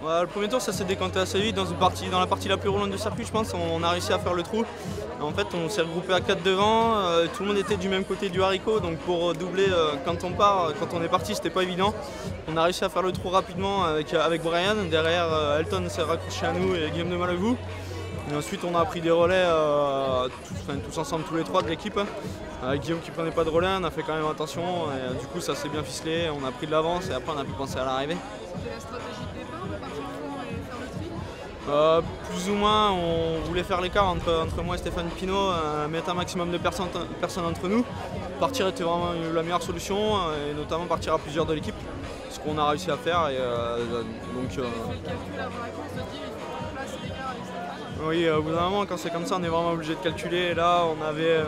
Ouais, le premier tour, ça s'est décanté assez vite. Dans la partie la plus roulante du circuit, je pense, on a réussi à faire le trou. En fait, on s'est regroupé à 4 devant. Tout le monde était du même côté du haricot. Donc pour doubler quand on est parti, c'était pas évident. On a réussi à faire le trou rapidement avec Brian. Derrière, Elton s'est raccroché à nous et Guillaume de Malevou. Et ensuite, on a pris des relais tous ensemble, tous les trois de l'équipe. Avec Guillaume qui prenait pas de relais, on a fait quand même attention. Et du coup, ça s'est bien ficelé. On a pris de l'avance et après, on a pu penser à l'arrivée. C'était la stratégie de départ de partir devant et faire le tri? Plus ou moins, on voulait faire l'écart entre moi et Stéphane Pinault, mettre un maximum de personnes entre nous. Partir était vraiment la meilleure solution, et notamment partir à plusieurs de l'équipe, ce qu'on a réussi à faire. Et, donc, Vous avez fait le calcul avant la course de dire il faut qu'on place l'écart avec Stéphane? Oui, au bout d'un moment, quand c'est comme ça, on est vraiment obligé de calculer. Et là, on avait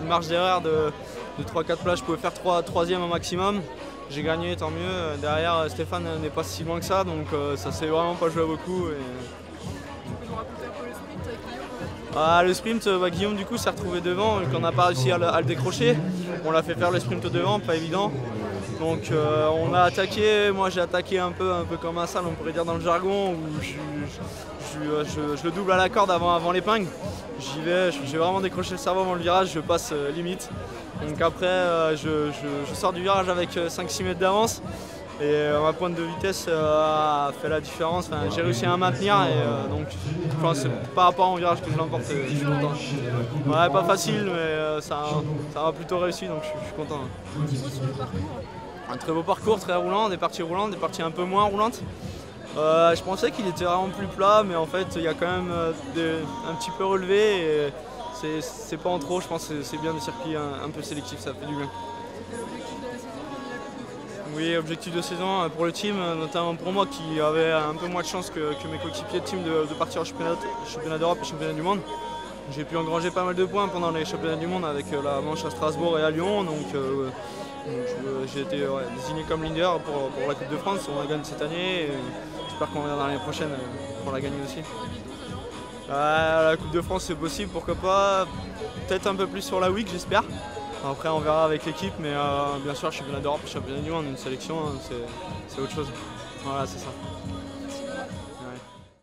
une marge d'erreur de 3-4 places. Je pouvais faire 3e au maximum. J'ai gagné, tant mieux. Derrière, Stéphane n'est pas si loin que ça, donc ça s'est vraiment pas joué à beaucoup. Tu peux nous raconter un peu le sprint avec Guillaume? Le sprint, Guillaume du coup s'est retrouvé devant, qu'on n'a pas réussi à le décrocher. On l'a fait faire le sprint devant, pas évident. Donc on a attaqué, moi j'ai attaqué un peu comme un sale, on pourrait dire dans le jargon, où je le double à la corde avant l'épingle. J'y vais, j'ai vraiment décroché le cerveau avant le virage, je passe limite. Donc après je sors du virage avec 5-6 mètres d'avance. Et ma pointe de vitesse a fait la différence. Enfin, j'ai réussi à maintenir et donc c'est par rapport au virage que je l'emporte, je suis content. Ouais, pas facile, mais ça a plutôt réussi, donc je suis content. Un petit mot sur le parcours? Un très beau parcours, très roulant, des parties roulantes, des parties un peu moins roulantes. Je pensais qu'il était vraiment plus plat, mais en fait il y a quand même un petit peu relevé et c'est pas en trop. Je pense que c'est bien des circuits un peu sélectifs, ça fait du bien. Oui, objectif de saison pour le team, notamment pour moi qui avait un peu moins de chance que mes coéquipiers de team de partir au championnat d'Europe et championnat du monde. J'ai pu engranger pas mal de points pendant les championnats du monde avec la manche à Strasbourg et à Lyon. Donc j'ai été désigné comme leader pour la Coupe de France. On la gagne cette année et j'espère qu'on reviendra l'année prochaine pour la gagner aussi. La Coupe de France c'est possible, pourquoi pas. Peut-être un peu plus sur la week, j'espère. Après on verra avec l'équipe, mais bien sûr championnat d'Europe, championnat du monde, une sélection, c'est autre chose. Voilà, c'est ça.